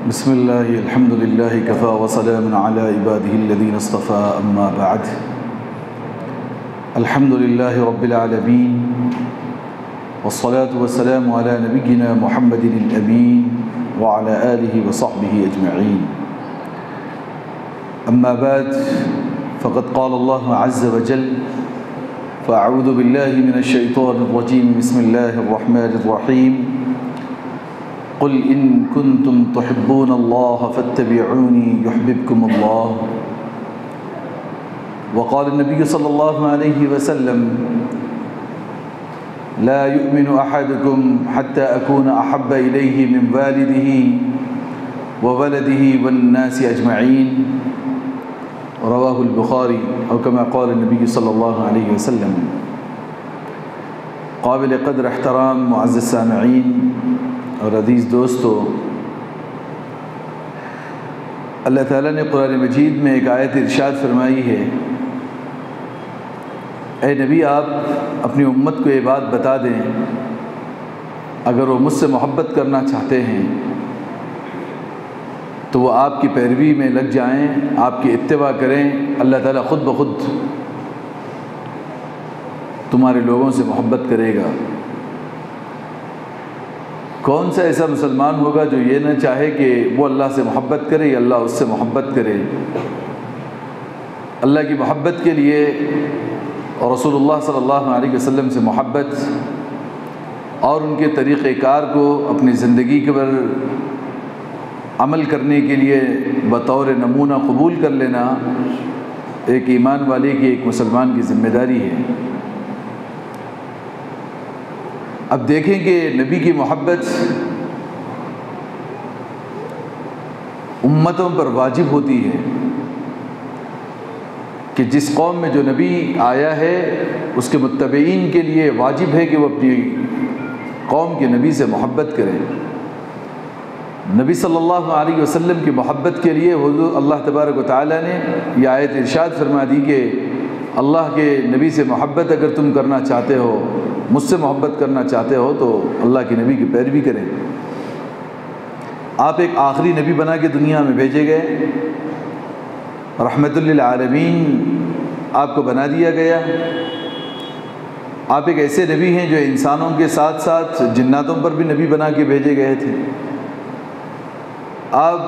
بسم اللہ الحمد للہ کفا وسلام علی عبادہ الذین اصطفى اما بعد الحمد للہ رب العالمین والصلاة والسلام علی نبینا محمد الامین وعلى آلہ وصحبہ اجمعین اما بعد فقد قال اللہ عز وجل فاعوذ باللہ من الشیطان الرجیم بسم اللہ الرحمن الرحیم قل إن كنتم تحبون الله فاتبعوني يحببكم الله وقال النبي صلى الله عليه وسلم لا يؤمن أحدكم حتى أكون أحب إليه من والده وولده والناس أجمعين رواه البخاري أو كما قال النبي صلى الله عليه وسلم. قابل قدر احترام معزز السامعين اور عزیز دوستو، اللہ تعالیٰ نے قرآن مجید میں ایک آیت ارشاد فرمائی ہے، اے نبی آپ اپنی امت کو یہ بات بتا دیں اگر وہ مجھ سے محبت کرنا چاہتے ہیں تو وہ آپ کی پیروی میں لگ جائیں، آپ کی اتباع کریں، اللہ تعالیٰ خود بخود تمہارے لوگوں سے محبت کرے گا. کون سا ایسا مسلمان ہوگا جو یہ نہ چاہے کہ وہ اللہ سے محبت کرے یا اللہ اس سے محبت کرے؟ اللہ کی محبت کے لیے اور رسول اللہ صلی اللہ علیہ وسلم سے محبت اور ان کے طریقہ کار کو اپنی زندگی کے پر عمل کرنے کے لیے بطور نمونہ قبول کر لینا ایک ایمان والے کی، ایک مسلمان کی ذمہ داری ہے. اب دیکھیں کہ نبی کی محبت امتوں پر واجب ہوتی ہے کہ جس قوم میں جو نبی آیا ہے اس کے متبعین کے لیے واجب ہے کہ وہ اپنی قوم کے نبی سے محبت کریں. نبی صلی اللہ علیہ وسلم کی محبت کے لیے حضور اللہ تبارک و تعالیٰ نے یہ آیت ارشاد فرما دی کہ اللہ کے نبی سے محبت اگر تم کرنا چاہتے ہو، مجھ سے محبت کرنا چاہتے ہو تو اللہ کے نبی کی پیروی کریں. آپ ایک آخری نبی بنا کے دنیا میں بھیجے گئے، رحمت للعالمین آپ کو بنا دیا گیا. آپ ایک ایسے نبی ہیں جو انسانوں کے ساتھ ساتھ جناتوں پر بھی نبی بنا کے بھیجے گئے تھے. آپ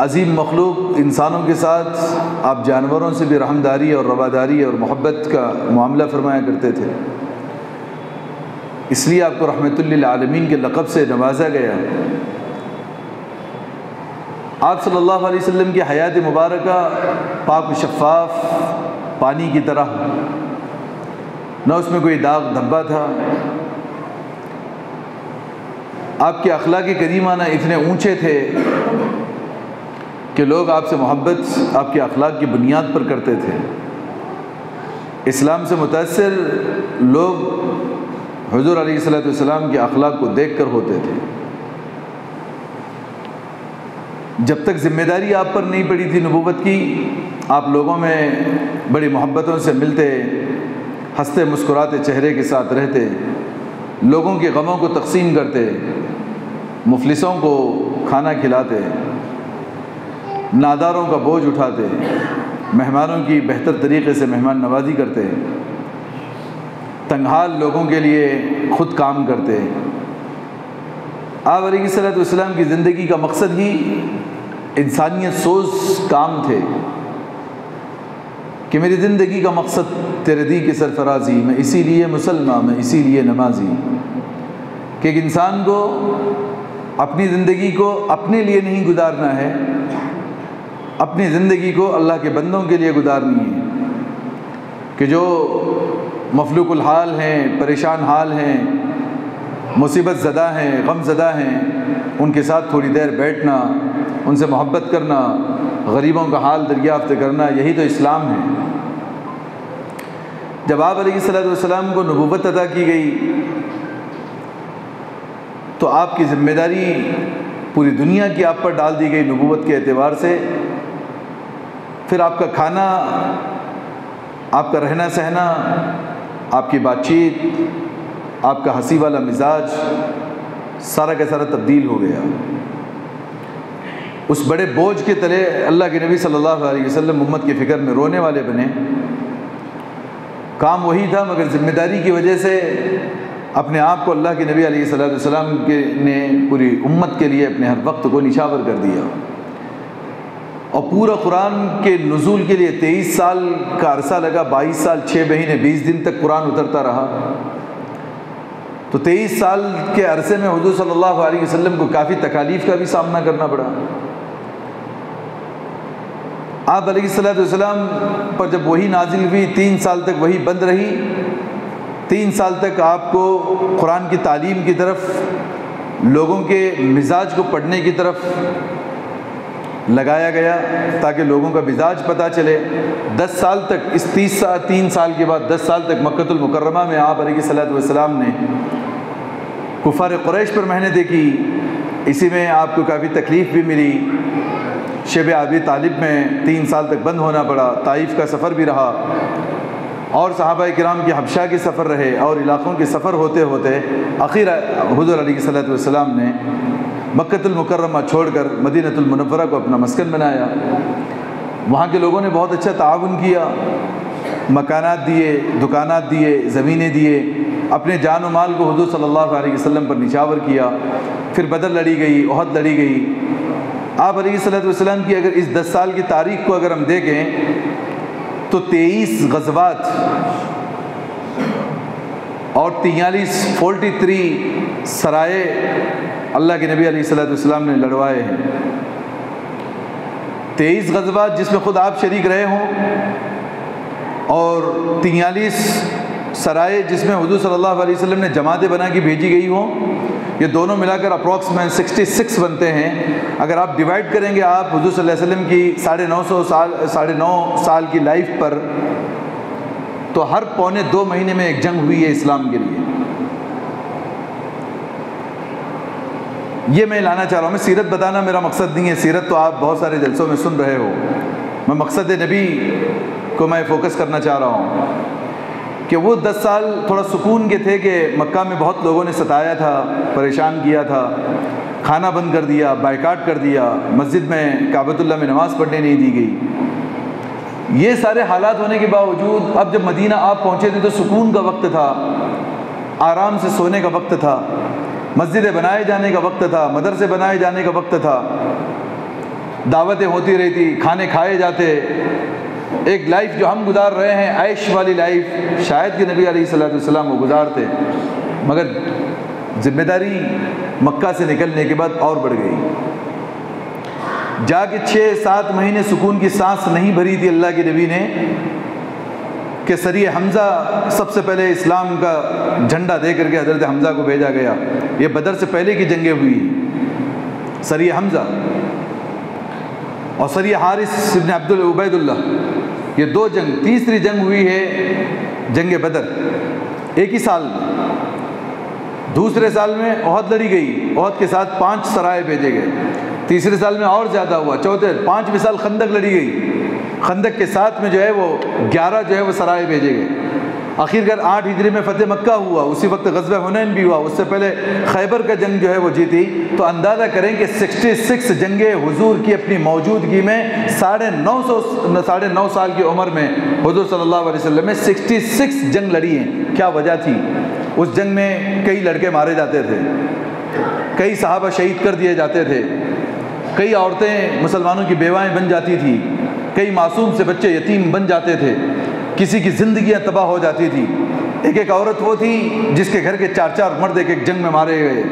عظیم مخلوق انسانوں کے ساتھ آپ جانوروں سے بھی رحمداری اور رواداری اور محبت کا معاملہ فرمایا کرتے تھے، اس لیے آپ کو رحمت للعالمین کے لقب سے نوازا گیا. آپ صلی اللہ علیہ وسلم کی حیات مبارکہ پاک و شفاف پانی کی طرح، نہ اس میں کوئی داغ دھبا تھا. آپ کے اخلاق کریمانہ اتنے اونچے تھے کہ لوگ آپ سے محبت آپ کے اخلاق کی بنیاد پر کرتے تھے. اسلام سے متاثر لوگ حضور علیہ السلام کے اخلاق کو دیکھ کر ہوتے تھے. جب تک ذمہ داری آپ پر نہیں پڑی تھی نبوت کی، آپ لوگوں میں بڑی محبتوں سے ملتے، ہنستے مسکراتے چہرے کے ساتھ رہتے، لوگوں کے غموں کو تقسیم کرتے، مفلسوں کو کھانا کھلاتے، ناداروں کا بوجھ اٹھاتے، مہمانوں کی بہتر طریقے سے مہمان نوازی کرتے، تنگحال لوگوں کے لیے خود کام کرتے. آپ علیہ السلام کی زندگی کا مقصد ہی انسانیت سوز کام تھے کہ میری زندگی کا مقصد تیرے دی کی سرفرازی، میں اسی لیے مسلمان، میں اسی لیے نمازی. کہ ایک انسان کو اپنی زندگی کو اپنے لیے نہیں گزارنا ہے، اپنی زندگی کو اللہ کے بندوں کے لیے گزارنی ہے. کہ جو مفلوق الحال ہیں، پریشان حال ہیں، مصیبت زدہ ہیں، غم زدہ ہیں، ان کے ساتھ تھوڑی دیر بیٹھنا، ان سے محبت کرنا، غریبوں کا حال دریافت کرنا، یہی تو اسلام ہے. جب آپ علیہ السلام کو نبوت عطا کی گئی تو آپ کی ذمہ داری پوری دنیا کی آپ پر ڈال دی گئی نبوت کے اعتبار سے. پھر آپ کا کھانا، آپ کا رہنا سہنا، آپ کی بات چیت، آپ کا ہنسی والا مزاج سارا کا سارا تبدیل ہو گیا. اس بڑے بوجھ کے تلے اللہ کے نبی صلی اللہ علیہ وسلم امت کی فکر میں رونے والے بنے۔ کام وہی تھا مگر ذمہ داری کی وجہ سے اپنے آپ کو اللہ کے نبی علیہ السلام کے نے پوری امت کے لیے اپنے ہر وقت کو نشاور کر دیا، اور پورا قرآن کے نزول کے لیے 23 سال کا عرصہ لگا، 22 سال 6 مہینے 20 دن تک قرآن اترتا رہا۔ تو 23 سال کے عرصے میں حضور صلی اللہ علیہ وسلم کو کافی تکالیف کا بھی سامنا کرنا پڑا۔ آپ علیہ السلام پر جب وحی نازل ہوئی 3 سال تک وحی بند رہی، 3 سال تک آپ کو قرآن کی تعلیم کی طرف، لوگوں کے مزاج کو پڑھنے کی طرف لگایا گیا تاکہ لوگوں کا مزاج پتہ چلے۔ 10 سال تک، اس 3 سال کے بعد 10 سال تک مکۃ المکرمہ میں آپ علیہ السلام نے کفار قریش پر محنتیں کی، اسی میں آپ کو کافی تکلیف بھی ملی۔ شیب ابی طالب میں 3 سال تک بند ہونا پڑا، طائف کا سفر بھی رہا، اور صحابہ کرام کے حبشہ کے سفر رہے، اور علاقوں کے سفر ہوتے ہوتے آخر حضور علیہ السلام نے مکۃ المکرمہ چھوڑ کر مدینۃ المنورہ کو اپنا مسکن بنایا۔ وہاں کے لوگوں نے بہت اچھا تعاون کیا، مکانات دیے، دکانات دیے، زمینیں دیے، اپنے جان و مال کو حضور صلی اللہ علیہ وسلم پر نچھاور کیا۔ پھر بدر لڑی گئی، احد لڑی گئی۔ آپ علیہ السلام کی اگر اس 10 سال کی تاریخ کو اگر ہم دیکھیں تو 23 غزوات اور 43 سرائے اللہ کے نبی علیہ السلام نے لڑوائے ہیں۔ 23 غزوات جس میں خود آپ شریک رہے ہوں، اور 43 سرائے جس میں حضور صلی اللہ علیہ وسلم نے جماعتیں بنا کے بھیجی گئی ہوں، یہ دونوں ملا کر اپروکسیمیٹ 66 بنتے ہیں۔ اگر آپ ڈیوائڈ کریں گے آپ حضور صلی اللہ علیہ وسلم کی 9.5 سال کی لائف پر، تو ہر پونے 2 مہینے میں ایک جنگ ہوئی ہے اسلام کے لیے۔ یہ میں لانا چاہ رہا ہوں، میں سیرت بتانا میرا مقصد نہیں ہے، سیرت تو آپ بہت سارے جلسوں میں سن رہے ہو، میں مقصد نبی کو میں فوکس کرنا چاہ رہا ہوں کہ وہ 10 سال تھوڑا سکون کے تھے کہ مکہ میں بہت لوگوں نے ستایا تھا، پریشان کیا تھا، کھانا بند کر دیا، بائیکاٹ کر دیا، مسجد میں کعبۃ اللہ میں نماز پڑھنے نہیں دی گئی۔ یہ سارے حالات ہونے کے باوجود اب جب مدینہ آپ پہنچے تھے تو سکون کا وقت تھا، آرام سے سونے کا وقت تھا، مسجدیں بنائے جانے کا وقت تھا، مدرسے بنائے جانے کا وقت تھا، دعوتیں ہوتی رہتی، کھانے کھائے جاتے۔ ایک لائف جو ہم گزار رہے ہیں عیش والی لائف شاید کہ نبی علیہ السلام وہ گزارتے، مگر ذمہ داری مکہ سے نکلنے کے بعد اور بڑھ گئی۔ جا کے 6-7 مہینے سکون کی سانس نہیں بھری تھی اللہ کے نبی نے کہ سریہ حمزہ سب سے پہلے اسلام کا جھنڈا دے کر کے حضرت حمزہ کو بھیجا گیا۔ یہ بدر سے پہلے کی جنگیں ہوئی، سریہ حمزہ اور سریہ حارث بن عبید اللہ، یہ 2 جنگ۔ تیسری جنگ ہوئی ہے جنگ بدر، ایک ہی سال میں۔ دوسرے سال میں احد لڑی گئی، احد کے ساتھ 5 سرائے بھیجے گئے۔ تیسرے سال میں اور زیادہ ہوا، 5ویں سال خندق لڑی گئی، خندق کے ساتھ میں جو ہے وہ 11 جو ہے وہ سرائے بھیجے گئے۔ آخرکار 8 ہجری میں فتح مکہ ہوا، اسی وقت غزوہ حنین بھی ہوا، اس سے پہلے خیبر کا جنگ جو ہے وہ جیتی۔ تو اندازہ کریں کہ 66 جنگیں حضور کی اپنی موجودگی میں 9.5 سال کی عمر میں حضور صلی اللہ علیہ وسلم نے 66 جنگ لڑی ہیں۔ کیا وجہ تھی؟ اس جنگ میں کئی لڑکے مارے جاتے تھے، کئی صحابہ شہید کر دیے جاتے تھے، کئی عورتیں مسلمانوں کی بیوائیں بن جاتی تھیں، کئی معصوم سے بچے یتیم بن جاتے تھے، کسی کی زندگیاں تباہ ہو جاتی تھی۔ ایک عورت وہ تھی جس کے گھر کے 4 مرد ایک جنگ میں مارے گئے،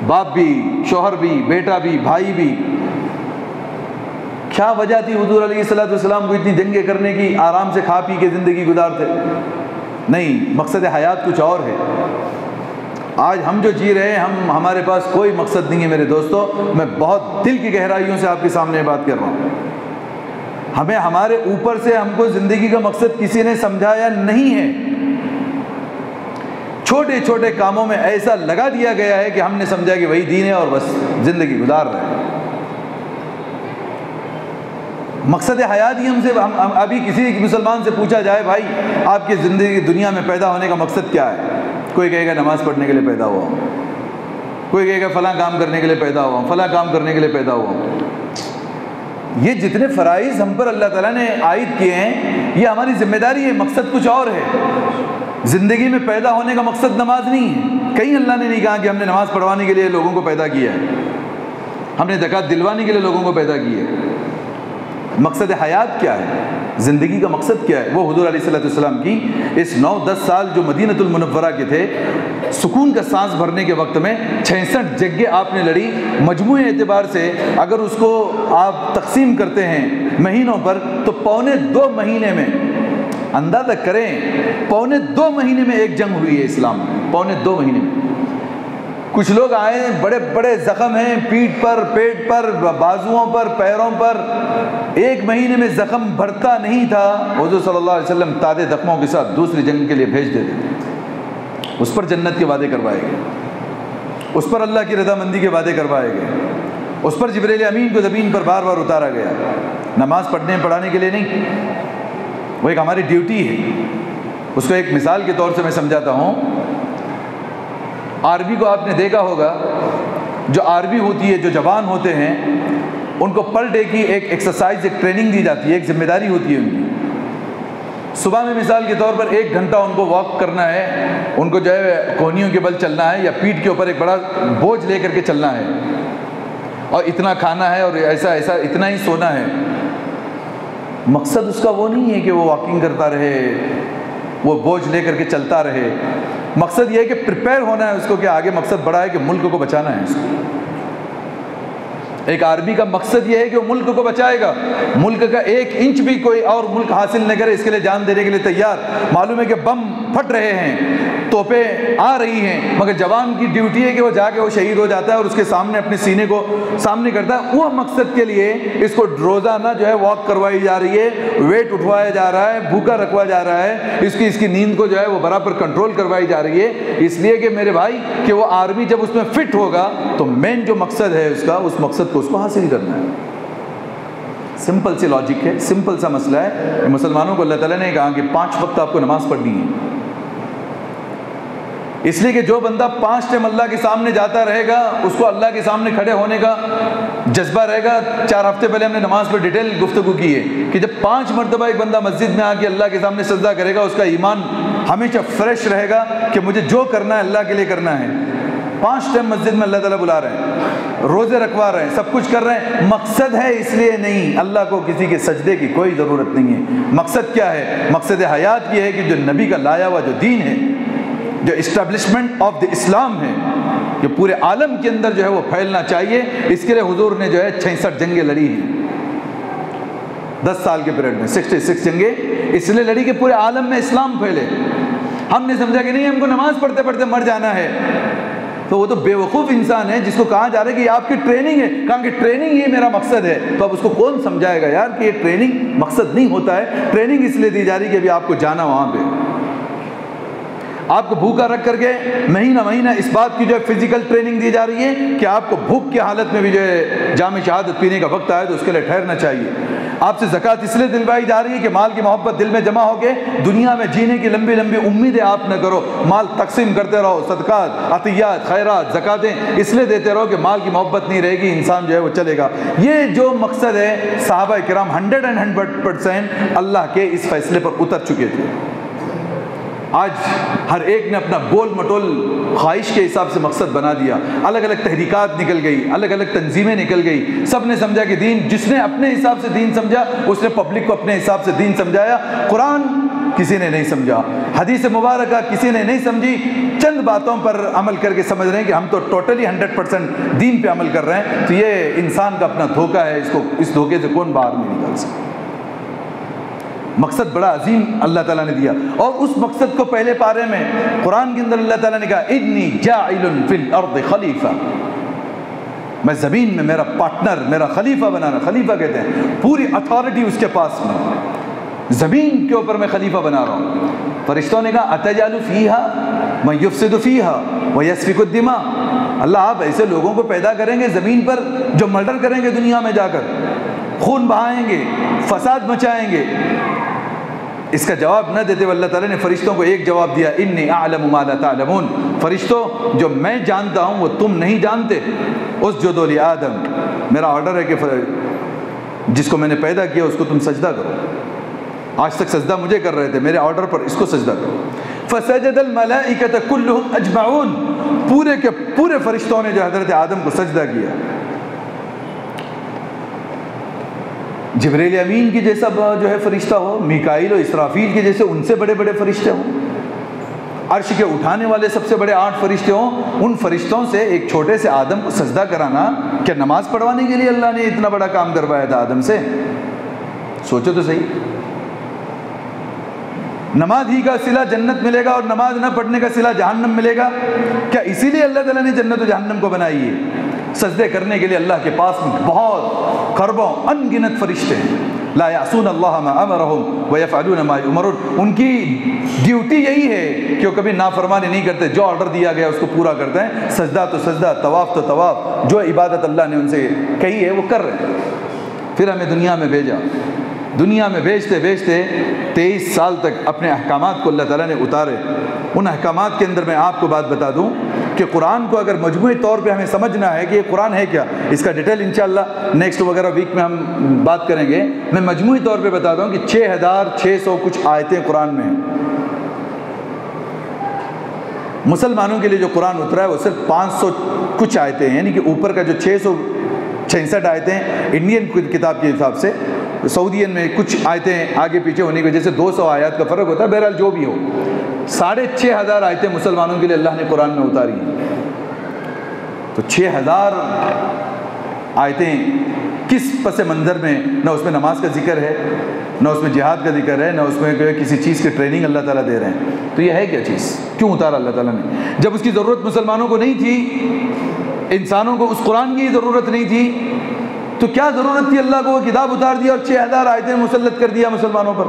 باپ بھی، شوہر بھی، بیٹا بھی، بھائی بھی۔ کیا وجہ تھی حضور علیہ السلام کو اتنی جنگیں کرنے کی؟ آرام سے کھا پی کے زندگی گزارتے؟ نہیں، مقصد حیات کچھ اور ہے۔ آج ہم جو جی رہے ہیں، ہمارے پاس کوئی مقصد نہیں ہے میرے دوستو۔ میں بہت دل کی گہرائیوں سے آپ کے سامنے بات کر رہا ہوں۔ ہمیں ہمارے اوپر سے ہم کو زندگی کا مقصد کسی نے سمجھایا نہیں ہے۔ چھوٹے چھوٹے کاموں میں ایسا لگا دیا گیا ہے کہ ہم نے سمجھا کہ وہی دین ہے اور بس زندگی گزار رہے ہیں۔ مقصد حیات ہی ہم ابھی کسی مسلمان سے پوچھا جائے بھائی آپ کی زندگی دنیا میں پیدا ہونے کا مقصد کیا ہے، کوئی کہے گا نماز پڑھنے کے لیے پیدا ہوا ہوں۔ کوئی کہے گا فلاں کام کرنے کے لیے پیدا ہوا ہوں، فلاں کام کرنے کے لیے پیدا ہوا ہوں۔ یہ جتنے فرائض ہم پر اللہ تعالیٰ نے عائد کیے ہیں یہ ہماری ذمہ داری ہے، مقصد کچھ اور ہے۔ زندگی میں پیدا ہونے کا مقصد نماز نہیں ہے، کہیں اللہ نے نہیں کہا کہ ہم نے نماز پڑھوانے کے لیے لوگوں کو پیدا کیا ہے، ہم نے زکوٰۃ دلوانے کے لیے لوگوں کو پیدا کیا ہے۔ مقصد حیات کیا ہے، زندگی کا مقصد کیا ہے؟ وہ حضور علیہ الصلوۃ والسلام کی اس 9-10 سال جو مدینۃ المنورہ کے تھے، سکون کا سانس بھرنے کے وقت میں 66 جنگیں آپ نے لڑی۔ مجموعی اعتبار سے اگر اس کو آپ تقسیم کرتے ہیں مہینوں پر تو 1.25 مہینے میں، اندازہ کریں 1.25 مہینے میں ایک جنگ ہوئی ہے اسلام میں، 1.25 مہینے میں۔ کچھ لوگ آئے بڑے بڑے زخم ہیں پیٹھ پر، پیٹ پر، بازوؤں پر، پیروں پر، 1 مہینے میں زخم بھرتا نہیں تھا۔ حضور صلی اللہ علیہ وسلم تازے زخموں کے ساتھ دوسری جنگ کے لیے بھیج دیتے تھے۔ اس پر جنت کے وعدے کروائے گئے، اس پر اللہ کی رضامندی کے وعدے کروائے گئے، اس پر جبریل امین کو زمین پر بار بار اتارا گیا۔ نماز پڑھانے کے لیے نہیں، وہ ایک ہماری ڈیوٹی ہے۔ اس کو ایک مثال کے طور سے میں سمجھاتا ہوں۔ آرمی کو آپ نے دیکھا ہوگا، جو آرمی ہوتی ہے، جو جوان ہوتے ہیں، ان کو پر ڈے کی ایک ایکسرسائز، ایک ٹریننگ دی جاتی ہے، ایک ذمہ داری ہوتی ہے ان کی۔ صبح میں مثال کے طور پر 1 گھنٹہ ان کو واک کرنا ہے، ان کو جو ہے کونیوں کے بل چلنا ہے یا پیٹھ کے اوپر ایک بڑا بوجھ لے کر کے چلنا ہے، اور اتنا کھانا ہے اور ایسا اتنا ہی سونا ہے۔ مقصد اس کا وہ نہیں ہے کہ وہ واکنگ کرتا رہے، وہ بوجھ لے کر کے چلتا رہے۔ مقصد یہ ہے کہ پریپیئر ہونا ہے اس کو، کہ آگے مقصد بڑا ہے کہ ملک کو بچانا ہے اس کو۔ ایک آرمی کا مقصد یہ ہے کہ وہ ملک کو بچائے گا، ملک کا 1 انچ بھی کوئی اور ملک حاصل نہ کرے، اس کے لیے جان دینے کے لیے تیار۔ معلوم ہے کہ بم پھٹ رہے ہیں، توپیں آ رہی ہیں، مگر جوان کی ڈیوٹی ہے کہ وہ جا کے وہ شہید ہو جاتا ہے اور اس کے سامنے اپنے سینے کو سامنے کرتا ہے۔ وہ مقصد کے لیے اس کو روزانہ جو ہے واک کروائی جا رہی ہے، ویٹ اٹھوایا جا رہا ہے، بھوکا رکھوا جا رہا ہے، اس کی نیند کو جو ہے وہ برابر کنٹرول کروائی جا رہی ہے، اس لیے کہ میرے بھائی کہ وہ آرمی جب اس میں فٹ ہوگا تو مین جو مقصد ہے اس کا، اس مقصد کو اس کو حاصل کرنا ہے۔ سمپل سی لاجک ہے، سمپل سا مسئلہ ہے۔ مسلمانوں کو اللہ تعالیٰ نے کہا کہ 5 وقت آپ کو نماز پڑھنی ہے، اس لیے کہ جو بندہ 5 ٹائم اللہ کے سامنے جاتا رہے گا، اس کو اللہ کے سامنے کھڑے ہونے کا جذبہ رہے گا۔ 4 ہفتے پہلے ہم نے نماز پر ڈیٹیل گفتگو کی ہے کہ جب 5 مرتبہ ایک بندہ مسجد میں آ کے اللہ کے سامنے سجدہ کرے گا، اس کا ایمان ہمیشہ فریش رہے گا کہ مجھے جو کرنا ہے اللہ کے لیے کرنا ہے۔ 5 ٹائم مسجد میں اللہ تعالیٰ بلا رہے ہیں، روزے رکھوا رہے ہیں، سب کچھ کر رہے ہیں، مقصد ہے اس لیے نہیں، اللہ کو کسی کے سجدے کی کوئی ضرورت نہیں ہے۔ مقصد کیا ہے؟ مقصد حیات یہ ہے کہ جو نبی کا لایا ہوا جو دین ہے، جو اسٹیبلشمنٹ آف دی اسلام ہے، جو پورے عالم کے اندر جو ہے وہ پھیلنا چاہیے، اس کے لیے حضور نے جو ہے 66 جنگیں لڑی ہیں 10 سال کے پیریڈ میں، 66 جنگیں اس لیے لڑی کہ پورے عالم میں اسلام پھیلے۔ ہم نے سمجھا کہ نہیں ہم کو نماز پڑھتے پڑھتے مر جانا ہے، تو وہ تو بے وقوف انسان ہے جس کو کہا جا رہا ہے کہ یہ آپ کی ٹریننگ ہے، کہا کہ ٹریننگ یہ میرا مقصد ہے، تو اب اس کو کون سمجھائے گا یار کہ یہ ٹریننگ مقصد نہیں ہوتا ہے۔ ٹریننگ اس لیے دی جا رہی کہ ابھی آپ کو جانا وہاں پہ، آپ کو بھوکا رکھ کر کے مہینہ مہینہ اس بات کی جو ہے فزیکل ٹریننگ دی جا رہی ہے کہ آپ کو بھوک کی حالت میں بھی جو ہے جام شہادت پینے کا وقت آئے تو اس کے لیے ٹھہرنا چاہیے۔ آپ سے زکوٰۃ اس لیے دلوائی جا رہی ہے کہ مال کی محبت دل میں جمع ہو کے دنیا میں جینے کی لمبی لمبی امیدیں آپ نہ کرو، مال تقسیم کرتے رہو، صدقات، عطیات، خیرات، زکاتیں اس لیے دیتے رہو کہ مال کی محبت نہیں رہے گی، انسان جو ہے وہ چلے گا۔ یہ جو مقصد ہے صحابہ کرام 100% اللہ کے اس فیصلے پر اتر چکے تھے۔ آج ہر ایک نے اپنا گول مٹول خواہش کے حساب سے مقصد بنا دیا، الگ الگ تحریکات نکل گئی، الگ الگ تنظیمیں نکل گئی، سب نے سمجھا کہ دین، جس نے اپنے حساب سے دین سمجھا اس نے پبلک کو اپنے حساب سے دین سمجھایا۔ قرآن کسی نے نہیں سمجھا، حدیث مبارکہ کسی نے نہیں سمجھی، چند باتوں پر عمل کر کے سمجھ رہے ہیں کہ ہم تو ٹوٹلی 100% دین پہ عمل کر رہے ہیں، تو یہ انسان کا اپنا دھوکہ ہے، اس دھوکے سے کون باہر نہیں نکال سکتا۔ مقصد بڑا عظیم اللہ تعالیٰ نے دیا، اور اس مقصد کو پہلے پارے میں قرآن کے اندر اللہ تعالیٰ نے کہا انی جاعل فی الارض خلیفہ، میں زمین میں میرا پارٹنر، میرا خلیفہ بنانا، خلیفہ کہتے ہیں پوری اتھارٹی اس کے پاس میں، زمین کے اوپر میں خلیفہ بنا رہا ہوں۔ فرشتوں نے کہا اتجعل فیہا من یفسد فیہا ویسفک الدماء، اللہ آپ ایسے لوگوں کو پیدا کریں گے زمین پر جو مرڈر کریں گے، دنیا میں جا کر خون بہائیں گے، فساد مچائیں گے، اس کا جواب نہ دیتے ہوئے اللہ تعالیٰ نے فرشتوں کو ایک جواب دیا، انی اعلم ما لا تعلمون، فرشتوں جو میں جانتا ہوں وہ تم نہیں جانتے، اسجدوا لآدم، میرا آرڈر ہے کہ جس کو میں نے پیدا کیا اس کو تم سجدہ کرو، آج تک سجدہ مجھے کر رہے تھے، میرے آرڈر پر اس کو سجدہ کرو۔ فسجد الملائکۃ کلھم اجمعون، پورے کے پورے فرشتوں نے جو حضرت آدم کو سجدہ کیا۔ جبریل امین کی جیسا جو ہے فرشتہ ہو، میکائیل و اسرافیل کے جیسے ان سے بڑے بڑے فرشتے ہوں، عرش کے اٹھانے والے سب سے بڑے 8 فرشتے ہوں، ان فرشتوں سے ایک چھوٹے سے آدم کو سجدہ کرانا، کیا نماز پڑھوانے کے لیے اللہ نے اتنا بڑا کام کروایا تھا آدم سے؟ سوچو تو صحیح۔ نماز ہی کا صلہ جنت ملے گا اور نماز نہ پڑھنے کا صلہ جہنم ملے گا؟ کیا اسی لیے اللہ تعالیٰ نے جنت و جہنم کو بنائی ہے؟ سجدے کرنے کے لیے اللہ کے پاس میں بہت خربوں ان گنت فرشتے ہیں، لا یعصون اللہ ما امرهم ویفعلون ما یؤمرون، ان کی ڈیوٹی یہی ہے کہ وہ کبھی نافرمانی نہیں کرتے، جو آرڈر دیا گیا اس کو پورا کرتے ہیں، سجدہ تو سجدہ، طواف تو طواف، جو عبادت اللہ نے ان سے کہی ہے وہ کر رہے ہیں۔ پھر ہمیں دنیا میں بھیجا، دنیا میں بھیجتے بھیجتے 23 سال تک اپنے احکامات کو اللہ تعالیٰ نے اتارے۔ ان احکامات کے اندر میں آپ کو بات بتا دوں کہ قرآن کو اگر مجموعی طور پہ ہمیں سمجھنا ہے کہ یہ قرآن ہے کیا، اس کا ڈیٹیل انشاءاللہ نیکسٹ وغیرہ ویک میں ہم بات کریں گے۔ میں مجموعی طور پہ بتا دوں کہ 6600 کچھ آیتیں قرآن میں ہیں۔ مسلمانوں کے لیے جو قرآن اترا ہے وہ صرف 500 کچھ آیتیں ہیں، یعنی کہ اوپر کا جو 666 آیتیں انڈین کتاب کے حساب سے، سعودین میں کچھ آیتیں آگے پیچھے ہونے کی وجہ سے 200 آیات کا فرق ہوتا ہے، بہرحال جو بھی ہو 6500 آیتیں مسلمانوں کے لیے اللہ نے قرآن میں اتاری ہیں۔ تو 6000 آیتیں کس پس منظر میں، نہ اس میں نماز کا ذکر ہے، نہ اس میں جہاد کا ذکر ہے، نہ اس میں کسی چیز کی ٹریننگ اللہ تعالیٰ دے رہے ہیں، تو یہ ہے کیا چیز؟ کیوں اتارا اللہ تعالیٰ نے؟ جب اس کی ضرورت مسلمانوں کو نہیں تھی، انسانوں کو اس قرآن کی ضرورت نہیں تھی، تو کیا ضرورت تھی اللہ کو وہ کتاب اتار دیا اور 6000 آیتیں مسلط کر دیا مسلمانوں پر؟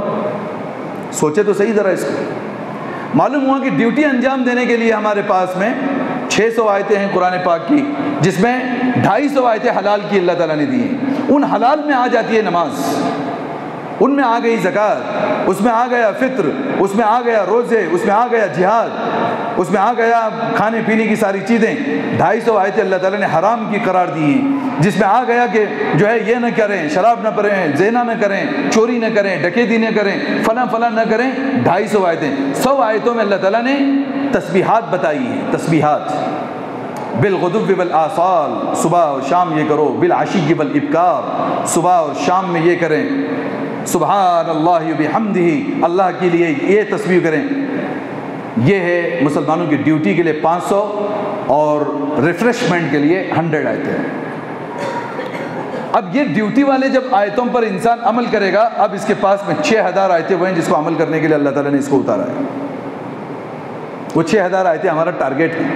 سوچے تو صحیح ذرا اس کو۔ معلوم ہوا کہ ڈیوٹی انجام دینے کے لیے ہمارے پاس میں 600 آیتیں ہیں قرآن پاک کی، جس میں 250 آیتیں حلال کی اللہ تعالیٰ نے دی ہیں۔ ان حلال میں آ جاتی ہے نماز، ان میں آ گئی زکوٰۃ، اس میں آ گیا فطر، اس میں آ گیا روزے، اس میں آ گیا جہاد، اس میں آ گیا کھانے پینے کی ساری چیزیں۔ 250 آیتیں اللہ تعالیٰ نے حرام کی قرار دی ہیں، جس میں آ گیا کہ جو ہے یہ نہ کریں، شراب نہ پریں، زنا نہ کریں، چوری نہ کریں، ڈکیتی نہ کریں، فلاں فلاں نہ کریں۔ 250 آیتیں، 100 آیتوں میں اللہ تعالیٰ نے تسبیحات بتائی ہیں، تسبیحات، بالغدو والآصال، صبح اور شام یہ کرو، بالعشی والابکار، صبح اور شام میں یہ کریں، سبحان اللہ بحمدہ، اللہ کے لیے یہ تسبیح کریں۔ یہ ہے مسلمانوں کی ڈیوٹی کے لیے 500 اور ریفریشمنٹ کے لیے 100 آیتیں۔ اب یہ ڈیوٹی والے جب آیتوں پر انسان عمل کرے گا، اب اس کے پاس میں 6000 آیتیں وہ ہیں جس کو عمل کرنے کے لیے اللہ تعالیٰ نے اس کو اتارا ہے۔ وہ 6000 آیتیں ہمارا ٹارگیٹ ہے۔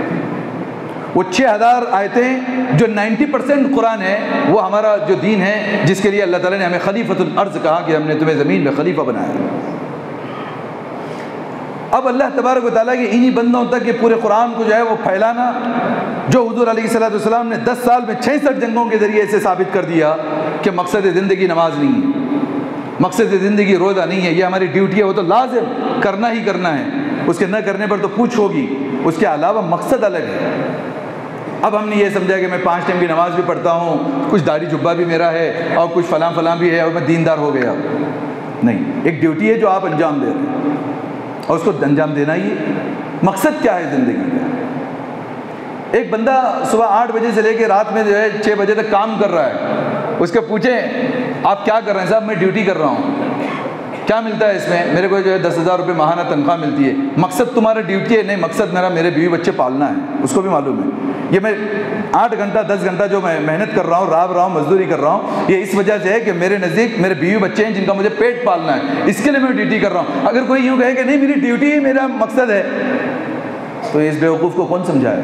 وہ 6000 آیتیں جو 90% قرآن ہے، وہ ہمارا جو دین ہے، جس کے لیے اللہ تعالیٰ نے ہمیں خلیفۃ الارض کہا کہ ہم نے تمہیں زمین میں خلیفہ بنایا۔ اب اللہ تبارک و تعالیٰ کے انہی بندوں تک یہ پورے قرآن کو جو ہے وہ پھیلانا، جو حضور علیہ السلام نے 10 سال میں 66 جنگوں کے ذریعے سے ثابت کر دیا کہ مقصد زندگی نماز نہیں ہے، مقصد زندگی روزہ نہیں ہے، یہ ہماری ڈیوٹی ہے، وہ تو لازم کرنا ہی کرنا ہے، اس کے نہ کرنے پر تو پوچھ ہوگی، اس کے علاوہ مقصد الگ ہے۔ اب ہم نے یہ سمجھا کہ میں 5 ٹائم کی نماز بھی پڑھتا ہوں، کچھ داڑھی جبہ بھی میرا ہے اور کچھ فلاں فلاں بھی ہے اور میں دیندار ہو گیا۔ نہیں، ایک ڈیوٹی ہے جو آپ انجام دے رہے ہیں اور اس کو انجام دینا ہی ہے۔ مقصد کیا ہے زندگی کا؟ ایک بندہ صبح 8 بجے سے لے کے رات میں جو ہے 6 بجے تک کام کر رہا ہے، اس کو پوچھیں آپ کیا کر رہے ہیں؟ صاحب میں ڈیوٹی کر رہا ہوں۔ کیا ملتا ہے اس میں؟ میرے کو جو ہے 10,000 روپے ماہانہ تنخواہ ملتی ہے۔ مقصد تمہارا ڈیوٹی ہے؟ نہیں، مقصد میرا میرے بیوی بچے پالنا ہے، اس کو بھی معلوم ہے۔ یہ میں 8 گھنٹہ 10 گھنٹہ جو میں محنت کر رہا ہوں، راب رہا ہوں، مزدوری کر رہا ہوں، یہ اس وجہ سے ہے کہ میرے نزدیک میرے بیوی بچے ہیں جن کا مجھے پیٹ پالنا ہے، اس کے لیے میں ڈیوٹی کر رہا ہوں۔ اگر کوئی یوں کہے کہ نہیں میری ڈیوٹی ہی میرا مقصد ہے، تو اس بیوقوف کو کون سمجھائے؟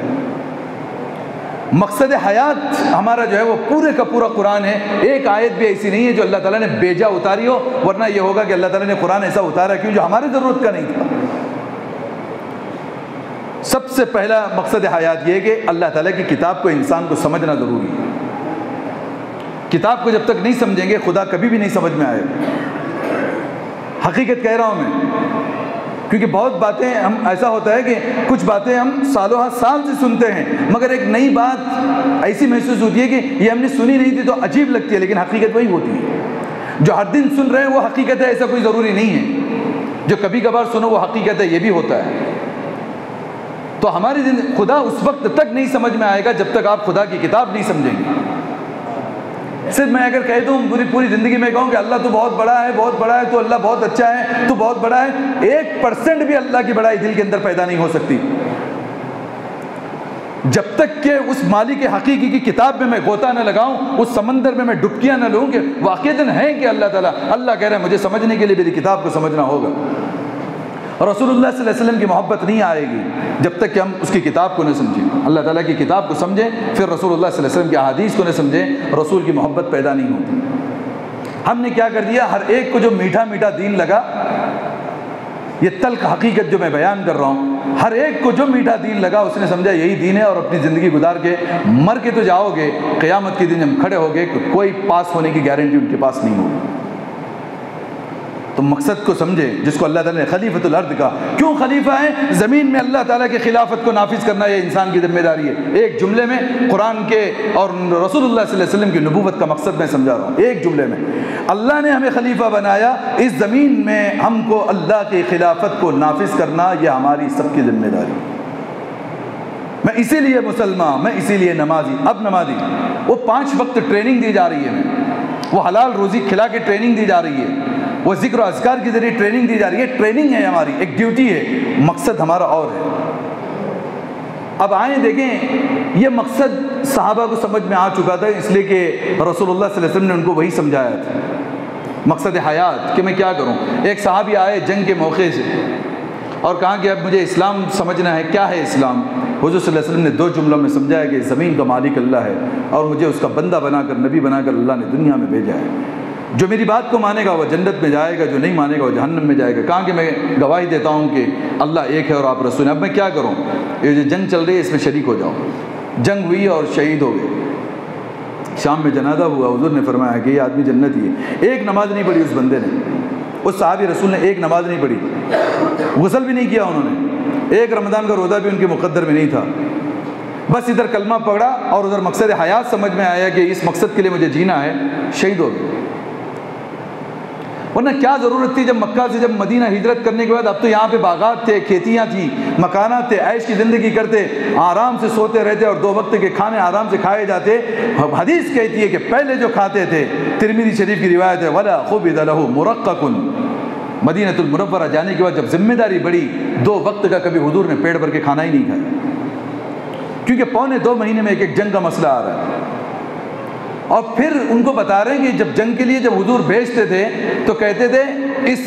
مقصد حیات ہمارا جو ہے وہ پورے کا پورا قرآن ہے۔ ایک آیت بھی ایسی نہیں ہے جو اللہ تعالیٰ نے بیجا اتاری ہو، ورنہ یہ ہوگا کہ اللہ تعالیٰ نے قرآن ایسا اتارا کیوں جو ہماری ضرورت کا نہیں تھا۔ سب سے پہلا مقصد حیات یہ ہے کہ اللہ تعالیٰ کی کتاب کو انسان کو سمجھنا ضروری ہے۔ کتاب کو جب تک نہیں سمجھیں گے خدا کبھی بھی نہیں سمجھ میں آئے گا۔ حقیقت کہہ رہا ہوں میں، کیونکہ بہت باتیں ہم ایسا ہوتا ہے کہ کچھ باتیں ہم سالوں سال سے سنتے ہیں، مگر ایک نئی بات ایسی محسوس ہوتی ہے کہ یہ ہم نے سنی نہیں تھی تو عجیب لگتی ہے، لیکن حقیقت وہی ہوتی ہے۔ جو ہر دن سن رہے ہیں وہ حقیقت ہے ایسا کوئی ضروری نہیں ہے، جو کبھی کبھار سنو وہ حقیقت ہے، یہ بھی ہوتا ہے۔ تو ہماری خدا اس وقت تک نہیں سمجھ میں آئے گا جب تک آپ خدا کی کتاب نہیں سمجھیں گے۔ صرف میں اگر کہہ دوں پوری زندگی میں کہوں کہ اللہ تو بہت بڑا ہے، بہت بڑا ہے، تو اللہ بہت اچھا ہے، تو بہت بڑا ہے، 1% بھی اللہ کی بڑائی دل کے اندر پیدا نہیں ہو سکتی جب تک کہ اس مالک حقیقی کی کتاب میں غوطہ نہ لگاؤں، اس سمندر میں ڈبکیاں نہ لوں کہ واقعتاً ہے کہ اللہ تعالیٰ کہہ رہا ہے مجھے سمجھنے کے لیے میری کتاب کو سمجھنا ہوگا۔ اور رسول اللہ صلی اللہ علیہ وسلم کی محبت نہیں آئے گی جب تک کہ ہم اس کی کتاب کو نہ سمجھیں، اللہ تعالیٰ کی کتاب کو سمجھیں، پھر رسول اللہ صلی اللہ علیہ وسلم کی احادیث کو نہ سمجھیں، رسول کی محبت پیدا نہیں ہوتی۔ ہم نے کیا کر دیا، ہر ایک کو جو میٹھا میٹھا دین لگا، یہ تلخ حقیقت جو میں بیان کر رہا ہوں، ہر ایک کو جو میٹھا دین لگا اس نے سمجھا یہی دین ہے، اور اپنی زندگی گزار کے مر کے تو جاؤ گے، قیامت کے دن جب کھڑے ہوگے کوئی پاس ہونے کی گارنٹی ان کے پاس نہیں ہوگی۔ تو مقصد کو سمجھے جس کو اللہ تعالیٰ نے خلیفۃ الارض کا، کیوں خلیفہ ہے؟ زمین میں اللہ تعالیٰ کی خلافت کو نافذ کرنا یہ انسان کی ذمہ داری ہے۔ ایک جملے میں قرآن کے اور رسول اللہ صلی اللہ علیہ وسلم کی نبوت کا مقصد میں سمجھا رہا ہوں، ایک جملے میں اللہ نے ہمیں خلیفہ بنایا، اس زمین میں ہم کو اللہ کی خلافت کو نافذ کرنا یہ ہماری سب کی ذمہ داری۔ میں اسی لیے مسلمان، میں اسی لیے نمازی۔ اب نمازی وہ 5 وقت ٹریننگ دی جا رہی ہے، وہ حلال روزی کھلا کے ٹریننگ دی جا رہی ہے، وہ ذکر و اذکار کے ذریعے ٹریننگ دی جا رہی ہے، ٹریننگ ہے ہماری، ایک ڈیوٹی ہے، مقصد ہمارا اور ہے۔ اب آئیں دیکھیں، یہ مقصد صحابہ کو سمجھ میں آ چکا تھا، اس لیے کہ رسول اللہ صلی اللہ علیہ وسلم نے ان کو وہی سمجھایا تھا، مقصد حیات کہ میں کیا کروں۔ ایک صحابی آئے جنگ کے موقع سے اور کہا کہ اب مجھے اسلام سمجھنا ہے، کیا ہے اسلام؟ حضور صلی اللہ علیہ وسلم نے 2 جملوں میں سمجھایا کہ زمین کا مالک اللہ ہے اور مجھے اس کا بندہ بنا کر، نبی بنا کر اللہ نے دنیا میں بھیجا ہے، جو میری بات کو مانے گا وہ جنت میں جائے گا، جو نہیں مانے گا وہ جہنم میں جائے گا۔ کہاں کہ میں گواہی دیتا ہوں کہ اللہ ایک ہے اور آپ رسول ہیں۔ اب میں کیا کروں؟ یہ جو جنگ چل رہی ہے اس میں شریک ہو جاؤ۔ جنگ ہوئی اور شہید ہو گئے، شام میں جنازہ ہوا، حضور نے فرمایا کہ یہ آدمی جنتی ہے۔ ایک نماز نہیں پڑھی اس بندے نے، اس صحابی رسول نے ایک نماز نہیں پڑھی، غسل بھی نہیں کیا انہوں نے، ایک رمضان کا روزہ بھی ان کے مقدر میں نہیں تھا، بس ادھر کلمہ پڑھا اور ادھر مقصد حیات سمجھ میں آیا کہ اس مقصد کے لیے مجھے جینا ہے، شہید ہو گئے۔ ورنہ کیا ضرورت تھی جب مکہ سے جب مدینہ ہجرت کرنے کے بعد، اب تو یہاں پہ باغات تھے، کھیتیاں تھیں، مکانات تھے، عیش کی زندگی کرتے، آرام سے سوتے رہتے اور 2 وقت کے کھانے آرام سے کھائے جاتے۔ حدیث کہتی ہے کہ پہلے جو کھاتے تھے، ترمذی شریف کی روایت ہے، وَلَا خُبِدَ لَهُ مُرَقَّقٌ، مدینۃ المنورہ جانے کے بعد جب ذمہ داری بڑھی، 2 وقت کا کبھی حضور نے پیٹ بھر کے کھانا ہی نہیں کھایا، کیونکہ پونے 2 مہینے میں ایک جنگ کا مسئلہ آ رہا ہے۔ اور پھر ان کو بتا رہے ہیں کہ جب جنگ کے لیے جب حضور بھیجتے تھے تو کہتے تھے اس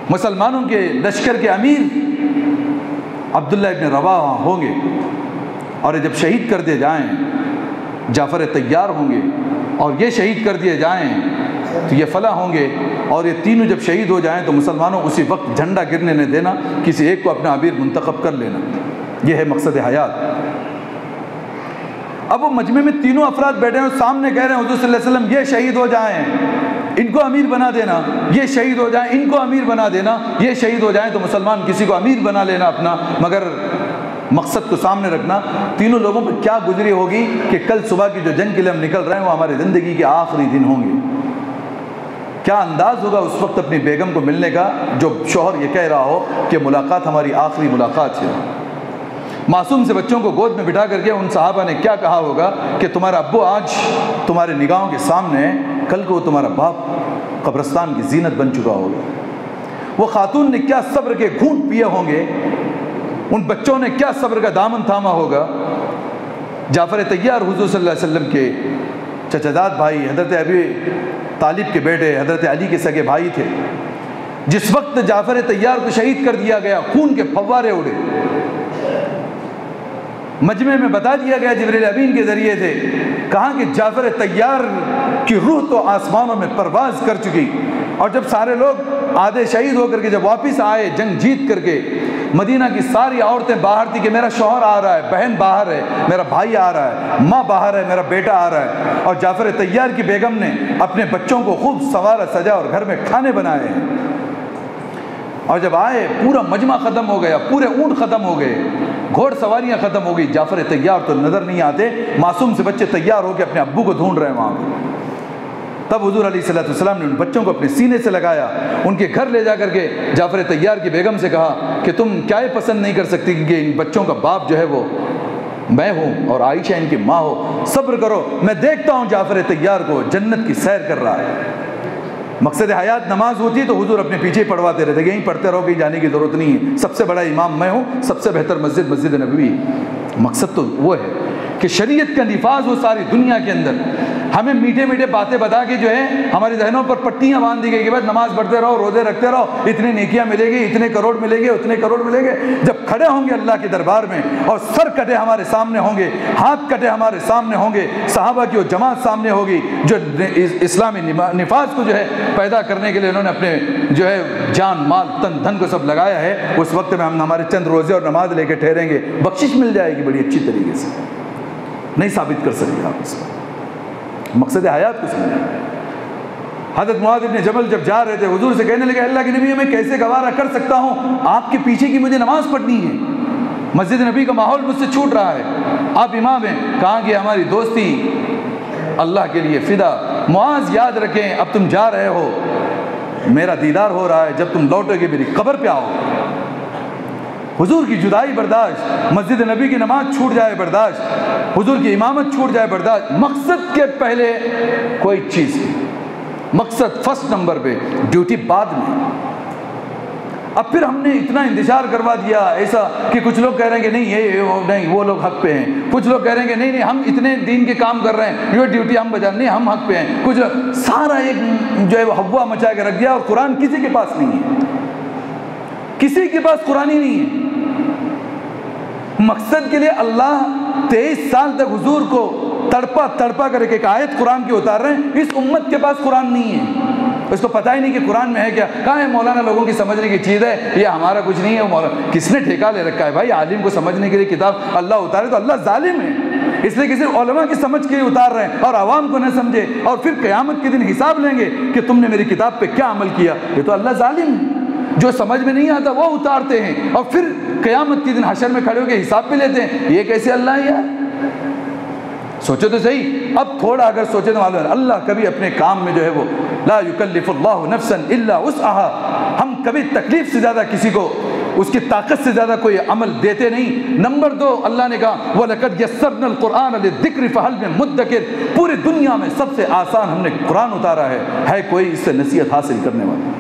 مسلمانوں کے لشکر کے امیر عبداللہ ابن رواحہ ہوں گے، اور جب شہید کر دیے جائیں جعفر طیار ہوں گے، اور یہ شہید کر دیے جائیں تو یہ فلاں ہوں گے، اور یہ تینوں جب شہید ہو جائیں تو مسلمانوں اسی وقت جھنڈا گرنے نہ دینا، کسی ایک کو اپنا امیر منتخب کر لینا۔ یہ ہے مقصد حیات۔ اب وہ مجمع میں تینوں افراد بیٹھے ہیں، سامنے کہہ رہے ہیں حضور صلی اللہ علیہ وسلم یہ شہید ہو جائیں ان کو امیر بنا دینا، یہ شہید ہو جائیں ان کو امیر بنا دینا، یہ شہید ہو جائیں تو مسلمان کسی کو امیر بنا لینا اپنا، مگر مقصد کو سامنے رکھنا۔ تینوں لوگوں پر کیا گزری ہوگی کہ کل صبح کی جو جنگ کے لیے ہم نکل رہے ہیں وہ ہماری زندگی کے آخری دن ہوں گے۔ کیا انداز ہوگا اس وقت اپنی بیگم کو ملنے کا جو شوہر یہ کہہ رہا ہو کہ ملاقات ہماری آخری ملاقات ہے۔ معصوم سے بچوں کو گود میں بٹھا کر کے ان صحابہ نے کیا کہا ہوگا کہ تمہارا ابو آج تمہارے نگاہوں کے سامنے ہے، کل کو تمہارا باپ قبرستان کی زینت بن چکا ہوگا۔ وہ خاتون نے کیا صبر کے گھونٹ پیے ہوں گے، ان بچوں نے کیا صبر کا دامن تھاما ہوگا۔ جعفر طیار حضور صلی اللہ علیہ وسلم کے چچاداد بھائی، حضرت ابی طالب کے بیٹے، حضرت علی کے سگے بھائی تھے۔ جس وقت جعفر طیار کو شہید کر دیا گیا، خون کے فوارے اڑے، مجمع میں بتا دیا گیا جبریل امین کے ذریعے سے، کہا کہ جعفر طیار کی روح تو آسمانوں میں پرواز کر چکی۔ اور جب سارے لوگ آدھے شہید ہو کر کے جب واپس آئے جنگ جیت کر کے، مدینہ کی ساری عورتیں باہر تھی کہ میرا شوہر آ رہا ہے، بہن باہر ہے، میرا بھائی آ رہا ہے، ماں باہر ہے، میرا بیٹا آ رہا ہے۔ اور جعفر طیار کی بیگم نے اپنے بچوں کو خوب سنوارا سجا اور گھر میں کھانے بنائے ہیں۔ اور جب آئے پورا مجمع ختم ہو گیا، پورے اونٹ ختم ہو گئے، گھوڑ سواریاں ختم ہو گئی، جعفر طیار تو نظر نہیں آتے، معصوم سے بچے تیار ہو کے اپنے ابو کو ڈھونڈ رہے ہیں وہاں پہ۔ تب حضور علیہ الصلوۃ والسلام نے ان بچوں کو اپنے سینے سے لگایا، ان کے گھر لے جا کر کے جعفر طیار کی بیگم سے کہا کہ تم کیا پسند نہیں کر سکتی کہ ان بچوں کا باپ جو ہے وہ میں ہوں اور عائشہ ان کی ماں ہو، صبر کرو، میں دیکھتا ہوں جعفر طیار کو جنت کی سیر کر رہا ہے۔ مقصد حیات نماز ہوتی ہے تو حضور اپنے پیچھے پڑھواتے رہتے، یہیں پڑھتے رہو، کہیں جانے کی ضرورت نہیں ہے، سب سے بڑا امام میں ہوں، سب سے بہتر مسجد مسجد نبوی۔ مقصد تو وہ ہے کہ شریعت کا نفاذ ہو ساری دنیا کے اندر۔ ہمیں میٹھے میٹھے باتیں بتا کے جو ہے ہمارے ذہنوں پر پٹیاں باندھ دی گئی کہ بس نماز پڑھتے رہو، روزے رکھتے رہو، اتنے نیکیاں ملے گی، اتنے کروڑ ملے گے، اتنے کروڑ ملے گے۔ جب کھڑے ہوں گے اللہ کے دربار میں اور سر کٹے ہمارے سامنے ہوں گے، ہاتھ کٹے ہمارے سامنے ہوں گے، صحابہ کی وہ جماعت سامنے ہوگی جو اسلامی نفاذ کو جو ہے پیدا کرنے کے لیے انہوں نے اپنے جو ہے جان مال تن دھن کو سب لگایا ہے، اس وقت میں ہم ہمارے چند روزے اور نماز لے کے ٹھہریں گے، بخشش مل جائے گی بڑی اچھی طریقے سے۔ نہیں ثابت کر سکتے آپ اس پر، مقصد حیات کو سمجھیں۔ حضرت معاذ بن جبل جب جا رہے تھے حضور سے کہنے لگے اللہ کے نبی میں کیسے گوارہ کر سکتا ہوں آپ کے پیچھے کی مجھے نماز پڑھنی ہے، مسجد نبی کا ماحول مجھ سے چھوٹ رہا ہے، آپ امام ہیں۔ کہا کہ ہماری دوستی اللہ کے لیے فدا، معاذ یاد رکھیں اب تم جا رہے ہو، میرا دیدار ہو رہا ہے، جب تم لوٹو گے میری قبر پہ آؤ۔ حضور کی جدائی برداشت، مسجد نبی کی نماز چھوٹ جائے برداشت، حضور کی امامت چھوٹ جائے برداشت، مقصد کے پہلے کوئی چیز نہیں، مقصد فرسٹ نمبر پہ، ڈیوٹی بعد میں۔ اب پھر ہم نے اتنا انتشار کروا دیا ایسا کہ کچھ لوگ کہہ رہے ہیں کہ نہیں وہ لوگ حق پہ ہیں، کچھ لوگ کہہ رہے ہیں کہ نہیں ہم اتنے دین کے کام کر رہے ہیں، یہ ڈیوٹی ہم بجا نہیں ہم حق پہ ہیں، کچھ سارا ایک جو ہے وہ ہوا مچا کے رکھ دیا، اور قرآن کسی کے پاس نہیں ہے، کسی کے پاس قرآن ہی نہیں ہے۔ مقصد کے لیے اللہ 23 سال تک حضور کو تڑپا تڑپا کر ایک آیت قرآن کی اتار رہے ہیں، اس امت کے پاس قرآن نہیں ہے، اس کو پتہ ہی نہیں کہ قرآن میں ہے کیا، کہاں ہے مولانا لوگوں کی سمجھنے کی چیز ہے، یہ ہمارا کچھ نہیں ہے، مولانا کس نے ٹھیکہ لے رکھا ہے بھائی، عالم کو سمجھنے کے لیے کتاب اللہ اتارے تو اللہ ظالم ہے، اس لیے کسی علماء کی سمجھ کے اتار رہے ہیں اور عوام کو نہ سمجھے، اور پھر قیامت کے دن حساب لیں گے کہ تم نے میری کتاب پہ کیا عمل کیا، یہ تو اللہ ظالم ہے۔ جو سمجھ میں نہیں آتا وہ اتارتے ہیں اور پھر قیامت کے دن حشر میں کھڑے ہو کے حساب پہ لیتے ہیں، یہ کیسے اللہ ہے یار؟ سوچو تو صحیح، اب تھوڑا اگر سوچے تو معلوم ہے اللہ کبھی اپنے کام میں جو ہے وہ لا یکلف اللہ نفسا الا وسعها، ہم کبھی تکلیف سے زیادہ کسی کو اس کی طاقت سے زیادہ کوئی عمل دیتے نہیں۔ نمبر 2 اللہ نے کہا وَلَقَدْ يَسَّرْنَا الْقُرْآنَ لِلذِّكْرِ فَهَلْ مِن مُدَّكِرٍ، پوری دنیا میں سب سے آسان ہم نے قرآن اتارا ہے کوئی اس سے نصیحت حاصل کرنے والا؟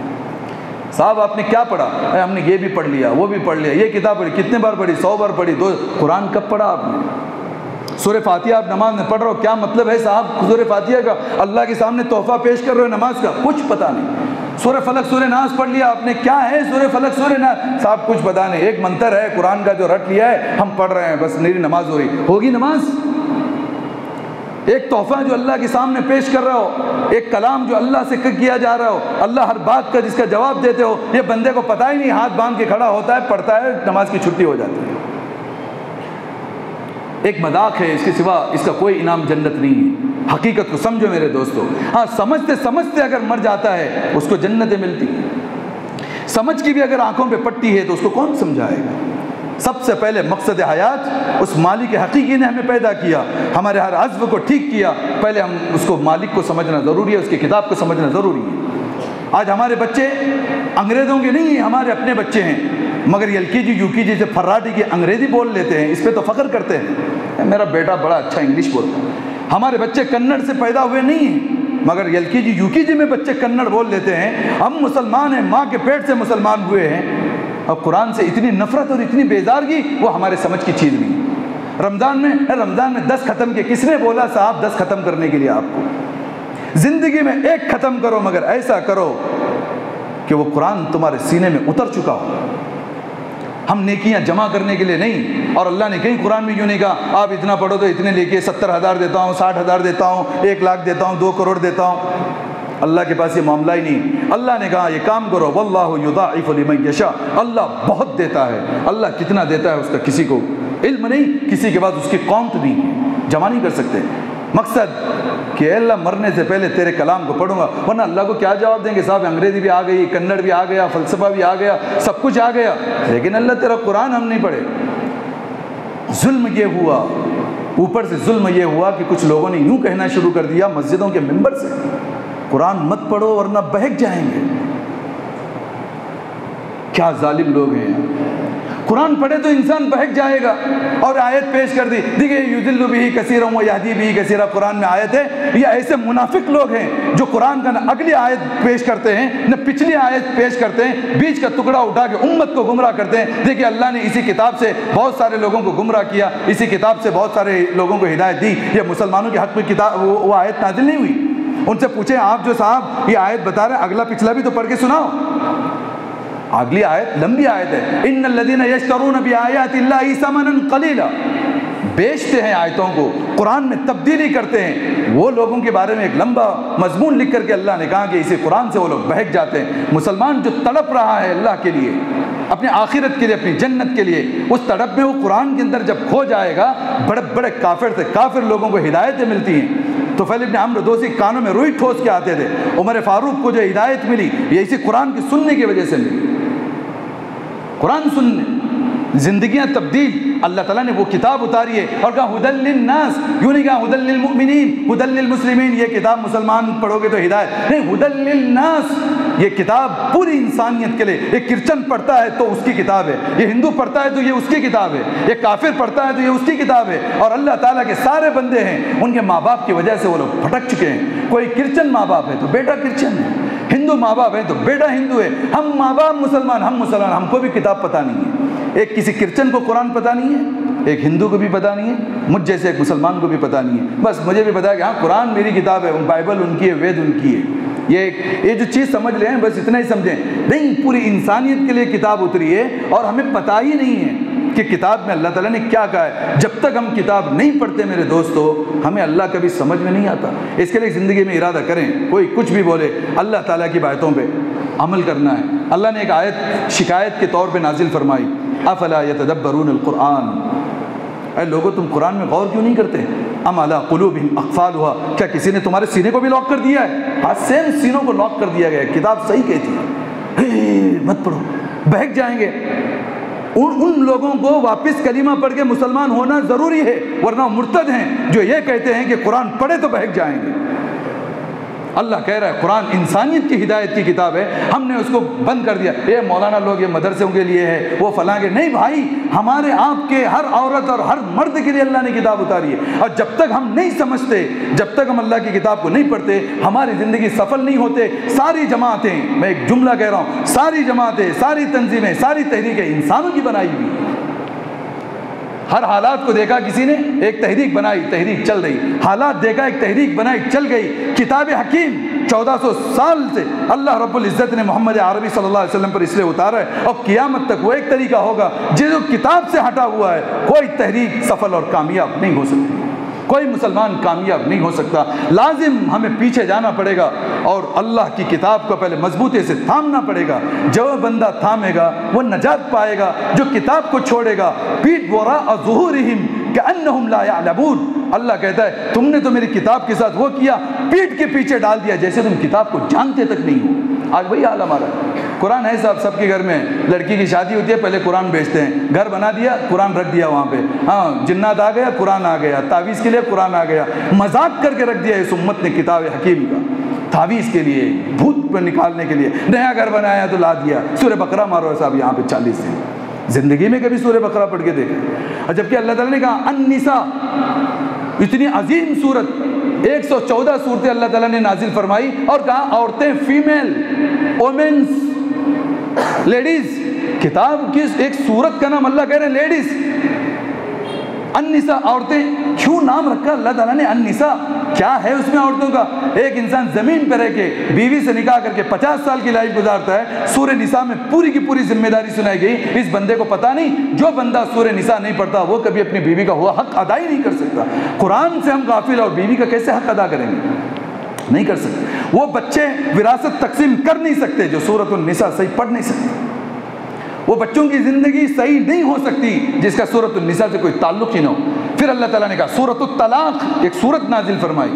صاحب آپ نے کیا پڑھا؟ ہم نے یہ بھی پڑھ لیا وہ بھی پڑھ لیا، یہ کتاب پڑھی، کتنے بار پڑھی؟ 100 بار پڑھی، قرآن کب پڑھا آپ نے؟ سورہ فاتحہ آپ نماز میں پڑھ رہے ہو، کیا مطلب ہے صاحب سورہ فاتحہ کا؟ اللہ کے سامنے تحفہ پیش کر رہے ہو نماز کا، کچھ پتہ نہیں۔ سورہ فلق سورہ ناس پڑھ لیا آپ نے، کیا ہے سورہ فلق سورہ ناس؟ صاحب کچھ پتہ نہیں، ایک منتر ہے قرآن کا جو رٹ لیا ہے ہم پڑھ رہے ہیں، بس میری نماز ہوگی نماز؟ ایک تحفہ جو اللہ کے سامنے پیش کر رہے ہو، ایک کلام جو اللہ سے کیا جا رہا ہو، اللہ ہر بات کا جس کا جواب دیتے ہو، یہ بندے کو پتہ ہی نہیں، ہاتھ باندھ کے کھڑا ہوتا ہے، پڑھتا ہے، نماز کی چھٹی ہو جاتی ہے۔ ایک مذاق ہے، اس کے سوا اس کا کوئی انعام جنت نہیں ہے۔ حقیقت کو سمجھو میرے دوستو، ہاں سمجھتے سمجھتے اگر مر جاتا ہے اس کو جنتیں ملتی ہیں، سمجھ کی بھی اگر آنکھوں پہ پٹی ہے تو اس کو کون سمجھائے گا؟ سب سے پہلے مقصد حیات، اس مالک حقیقی نے ہمیں پیدا کیا، ہمارے ہر عزو کو ٹھیک کیا، پہلے ہم اس کو مالک کو سمجھنا ضروری ہے، اس کی کتاب کو سمجھنا ضروری ہے۔ آج ہمارے بچے انگریزوں کے نہیں ہیں، ہمارے اپنے بچے ہیں، مگر LKG UKG سے فراٹی کی انگریزی بول لیتے ہیں، اس پہ تو فخر کرتے ہیں، میرا بیٹا بڑا اچھا انگلش بولتا ہے۔ ہمارے بچے کنڑ سے پیدا ہوئے نہیں ہیں، مگر LKG UKG میں بچے کنڑ بول لیتے ہیں۔ ہم مسلمان ہیں، ماں کے پیٹ سے مسلمان ہوئے ہیں، اور قرآن سے اتنی نفرت اور اتنی بیزارگی وہ ہمارے سمجھ کی چیز نہیں۔ رمضان میں 10 ختم کے، کس نے بولا صاحب 10 ختم کرنے کے لیے آپ کو؟ زندگی میں 1 ختم کرو، مگر ایسا کرو کہ وہ قرآن تمہارے سینے میں اتر چکا ہو۔ ہم نیکیاں جمع کرنے کے لیے نہیں، اور اللہ نے کہیں قرآن میں یوں نہیں کہا آپ اتنا پڑھو تو اتنے لے کے 70,000 دیتا ہوں، 60,000 دیتا ہوں، 1 لاکھ دیتا ہوں، 2 کروڑ دیتا ہوں۔ اللہ کے پاس یہ معاملہ ہی نہیں۔ اللہ نے کہا یہ کام کرو، واللہ یضاعف لمن یشاء، اللہ بہت دیتا ہے۔ اللہ کتنا دیتا ہے اس کا کسی کو علم نہیں، کسی کے پاس اس کی قوت نہیں ہے، جمع نہیں کر سکتے۔ مقصد کہ اللہ مرنے سے پہلے تیرے کلام کو پڑھوں گا، ورنہ اللہ کو کیا جواب دیں گے؟ صاحب انگریزی بھی آ گئی، کنڑ بھی آ گیا، فلسفہ بھی آ گیا، سب کچھ آ گیا، لیکن اللہ تیرا قرآن ہم نہیں پڑھے۔ ظلم یہ ہوا، اوپر سے ظلم یہ ہوا کہ کچھ لوگوں نے یوں کہنا شروع کر دیا مسجدوں کے ممبر سے، قرآن مت پڑھو ورنہ بہک جائیں گے۔ کیا ظالم لوگ ہیں! قرآن پڑھے تو انسان بہک جائے گا، اور آیت پیش کر دی، دیکھیے یضل بہ کثیرا ویہدی بہ کثیرا، قرآن میں آیت ہے۔ یہ ایسے منافق لوگ ہیں جو قرآن کا نہ اگلی آیت پیش کرتے ہیں نہ پچھلی آیت پیش کرتے ہیں، بیچ کا ٹکڑا اٹھا کے امت کو گمراہ کرتے ہیں۔ دیکھیے اللہ نے اسی کتاب سے بہت سارے لوگوں کو گمراہ کیا، اسی کتاب سے بہت سارے لوگوں کو ہدایت دی۔ یہ مسلمانوں کے حق میں کتاب وہ آیت نازل نہیں ہوئی؟ ان سے پوچھیں آپ جو صاحب یہ آیت بتا رہے ہیں، اگلا پچھلا بھی تو پڑھ کے سناؤ۔ اگلی آیت لمبی آیت ہے، ان الذین یشترون بآیات اللہ ثمنا قلیلا، بیچتے ہیں آیتوں کو، قرآن میں تبدیلی کرتے ہیں۔ وہ لوگوں کے بارے میں ایک لمبا مضمون لکھ کر کے اللہ نے کہا کہ اسی قرآن سے وہ لوگ بہک جاتے ہیں۔ مسلمان جو تڑپ رہا ہے اللہ کے لیے، اپنے آخرت کے لیے، اپنی جنت کے لیے، اس تڑپ میں وہ قرآن کے اندر جب کھو جائے گا، بڑے بڑے کافر سے کافر لوگوں کو ہدایتیں ملتی ہیں۔ طفیل ابن عمرو دوسی کانوں میں روئی ٹھوس کے آتے تھے، عمر فاروق کو جو ہدایت ملی یہ اسی قرآن کی سننے کی وجہ سے ملی۔ قرآن سننے زندگیاں تبدیل، اللہ تعالیٰ نے وہ کتاب اتاری ہے اور کہا ہدی للناس، یوں نہیں کہا ہدی للمؤمنین، ہدی للمسلمین، یہ کتاب مسلمان پڑھو گے تو ہدایت نہیں، ہدی للناس، یہ کتاب پوری انسانیت کے لیے۔ ایک کرسچن پڑھتا ہے تو اس کی کتاب ہے، یہ ہندو پڑھتا ہے تو یہ اس کی کتاب ہے، یہ کافر پڑھتا ہے تو یہ اس کی کتاب ہے۔ اور اللہ تعالیٰ کے سارے بندے ہیں، ان کے ماں باپ کی وجہ سے وہ لوگ بھٹک چکے ہیں۔ کوئی کرسچن ماں باپ ہے تو بیٹا کرسچن ہے، ہندو ماں باپ ہے تو بیٹا ہندو ہے، ہم ماں باپ مسلمان، ہم مسلمان، ہم کو بھی کتاب پتہ نہیں ہے۔ ایک کسی کرسچن کو قرآن پتہ نہیں ہے، ایک ہندو کو بھی پتہ نہیں ہے، مجھ جیسے ایک مسلمان کو بھی پتہ نہیں ہے۔ بس مجھے بھی پتہ ہے کہ ہاں قرآن میری کتاب ہے، بائبل ان کی ہے، وید ان کی ہے۔ یہ جو چیز سمجھ لیں بس اتنا ہی سمجھیں، نہیں پوری انسانیت کے لیے کتاب اتری ہے اور ہمیں پتہ ہی نہیں ہے کہ کتاب میں اللہ تعالیٰ نے کیا کہا ہے۔ جب تک ہم کتاب نہیں پڑھتے میرے دوستو، ہمیں اللہ کبھی سمجھ میں نہیں آتا۔ اس کے لیے زندگی میں ارادہ کریں، کوئی کچھ بھی بولے اللہ تعالیٰ کی باتوں پہ عمل کرنا ہے۔ اللہ نے ایک آیت شکایت کے طور پہ نازل فرمائی، افلا یتدبرون القرآن، اے لوگو تم قرآن میں غور کیوں نہیں کرتے؟ ام علی قلوبہم اقفالها، کیا کسی نے تمہارے سینے کو بھی لاک کر دیا ہے؟ ہاں سیم سینوں کو لاک کر دیا گیا ہے، کتاب صحیح کہتی ہے، مت پڑھو، بہک جائیں گے۔ ان لوگوں کو واپس کلمہ پڑھ کے مسلمان ہونا ضروری ہے، ورنہ مرتد ہیں جو یہ کہتے ہیں کہ قرآن پڑھے تو بہک جائیں گے۔ اللہ کہہ رہا ہے قرآن انسانیت کی ہدایت کی کتاب ہے، ہم نے اس کو بند کر دیا، یہ مولانا لوگ یہ مدرسوں کے لیے ہے، وہ فلاں کے، نہیں بھائی، ہمارے آپ کے ہر عورت اور ہر مرد کے لیے اللہ نے کتاب اتاری ہے۔ اور جب تک ہم نہیں سمجھتے، جب تک ہم اللہ کی کتاب کو نہیں پڑھتے، ہماری زندگی سفل نہیں ہوتے۔ ساری جماعتیں، میں ایک جملہ کہہ رہا ہوں، ساری جماعتیں، ساری تنظیمیں، ساری تحریکیں انسانوں کی بنائی ہوئی، ہر حالات کو دیکھا کسی نے، ایک تحریک بنائی، تحریک چل رہی، حالات دیکھا ایک تحریک بنائی، چل گئی۔ کتاب حکیم 1400 سال سے اللہ رب العزت نے محمد عربی صلی اللہ علیہ وسلم پر اس لیے اتارا ہے، اور قیامت تک وہ ایک طریقہ ہوگا جو کتاب سے ہٹا ہوا ہے۔ کوئی تحریک سفل اور کامیاب نہیں ہو سکتی، کوئی مسلمان کامیاب نہیں ہو سکتا۔ لازم ہمیں پیچھے جانا پڑے گا اور اللہ کی کتاب کو پہلے مضبوطی سے تھامنا پڑے گا۔ جو بندہ تھامے گا وہ نجات پائے گا، جو کتاب کو چھوڑے گا پیٹھ وراء ظہورہم کأنہم لا یعلمون، اللہ کہتا ہے تم نے تو میری کتاب کے ساتھ وہ کیا، پیٹھ کے پیچھے ڈال دیا جیسے تم کتاب کو جانتے تک نہیں ہو۔ آج وہی حال ہمارا ہے۔ قرآن ہے صاحب سب کے گھر میں، لڑکی کی شادی ہوتی ہے پہلے قرآن بیچتے ہیں، گھر بنا دیا قرآن رکھ دیا وہاں پہ، ہاں جنات آ گیا قرآن آ گیا، تعویذ کے لیے قرآن آ گیا، مذاق کر کے رکھ دیا اس امت نے کتاب حکیم کا، تعویذ کے لیے، بھوت پہ نکالنے کے لیے، نیا گھر بنایا تو لا دیا سورہ بقرہ مارو صاحب یہاں پہ 40 دن۔ زندگی میں کبھی سورہ بقرہ پڑھ کے دیکھیں؟ اور جبکہ اللہ تعالیٰ نے کہا النساء، اتنی عظیم صورت، 114 صورتیں اللہ تعالیٰ نے نازل فرمائی اور کہا عورتیں، فیمیل، وومنس، لیڈیز، کتاب کی ایک صورت کا نام اللہ کہہ رہے ہیں لیڈیز، النساء، عورتیں۔ کیوں نام رکھا اللہ تعالیٰ نے النساء؟ کیا ہے اس میں عورتوں کا؟ ایک انسان زمین پہ رہ کے بیوی سے نکاح کر کے 50 سال کی لائف گزارتا ہے، سورہ نساء میں پوری کی پوری ذمہ داری سنائی گئی۔ اس بندے کو پتہ نہیں، جو بندہ سورہ نساء نہیں پڑھتا وہ کبھی اپنی بیوی کا ہوا حق ادا ہی نہیں کر سکتا۔ قرآن سے ہم غافل اور بیوی کا کیسے حق ادا کریں گے؟ نہیں کر سکتے۔ وہ بچے وراثت تقسیم کر نہیں سکتے جو سورۃ النساء صحیح پڑھ نہیں سکتے۔ وہ بچوں کی زندگی صحیح نہیں ہو سکتی جس کا سورۃ النساء سے کوئی تعلق ہی نہ ہو۔ پھر اللہ تعالیٰ نے کہا سورۃ الطلاق، ایک سورت نازل فرمائی،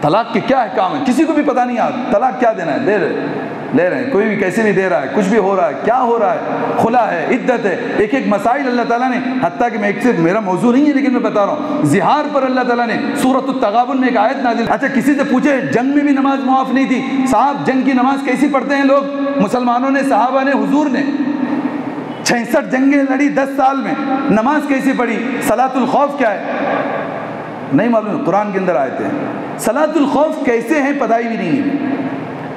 طلاق کے کیا احکام ہیں، کسی کو بھی پتہ نہیں آتا طلاق کیا دینا ہے، لے رہے ہیں، کوئی بھی کیسے بھی دے رہا ہے، کچھ بھی ہو رہا ہے، کیا ہو رہا ہے، خلا ہے، عدت ہے، ایک ایک مسائل اللہ تعالیٰ نے، حتیٰ کہ میں ایک سے میرا موضوع نہیں ہے لیکن میں بتا رہا ہوں، زہار پر اللہ تعالیٰ نے سورۃ التغابن میں ایک آیت نازل۔ اچھا کسی سے پوچھے جنگ میں بھی نماز معاف نہیں تھی، صاحب جنگ کی نماز کیسی پڑھتے ہیں لوگ، مسلمانوں نے، صحابہ نے، حضور نے 66 جنگیں لڑی 10 سال میں، نماز کیسی پڑھی، صلاۃ الخوف کیا ہے نہیں معلوم، قرآن کے اندر آیتیں ہیں، صلاۃ الخوف کیسے ہیں پتہ ہی بھی نہیں ہے،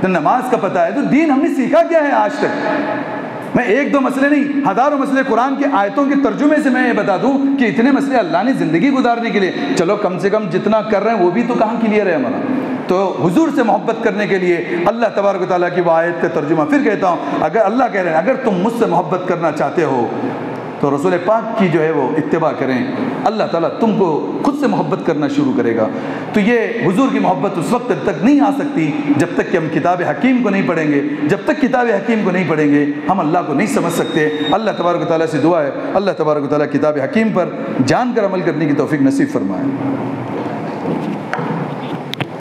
تو نماز کا پتہ ہے تو دین ہم نے سیکھا کیا ہے آج تک؟ میں ایک دو مسئلے نہیں، ہزاروں مسئلے قرآن کے آیتوں کے ترجمے سے میں یہ بتا دوں کہ اتنے مسئلے اللہ نے زندگی گزارنے کے لیے، چلو کم سے کم جتنا کر رہے ہیں وہ بھی تو کہاں کلیئر ہے ہمارا، تو حضور سے محبت کرنے کے لیے اللہ تبارک و تعالیٰ کی وہ آیت کا ترجمہ۔ پھر کہتا ہوں اگر اللہ کہہ رہے ہیں اگر تم مجھ سے محبت کرنا چاہتے ہو تو رسول پاک کی جو ہے وہ اتباع کریں، اللہ تعالیٰ تم کو خود سے محبت کرنا شروع کرے گا۔ تو یہ حضور کی محبت اس وقت تک نہیں آ سکتی جب تک کہ ہم کتاب حکیم کو نہیں پڑھیں گے، جب تک کتاب حکیم کو نہیں پڑھیں گے ہم اللہ کو نہیں سمجھ سکتے۔ اللہ تبارک و تعالیٰ سے دعا ہے اللہ تبارک و تعالیٰ کتاب حکیم پر جان کر عمل کرنے کی توفیق نصیب فرمائے۔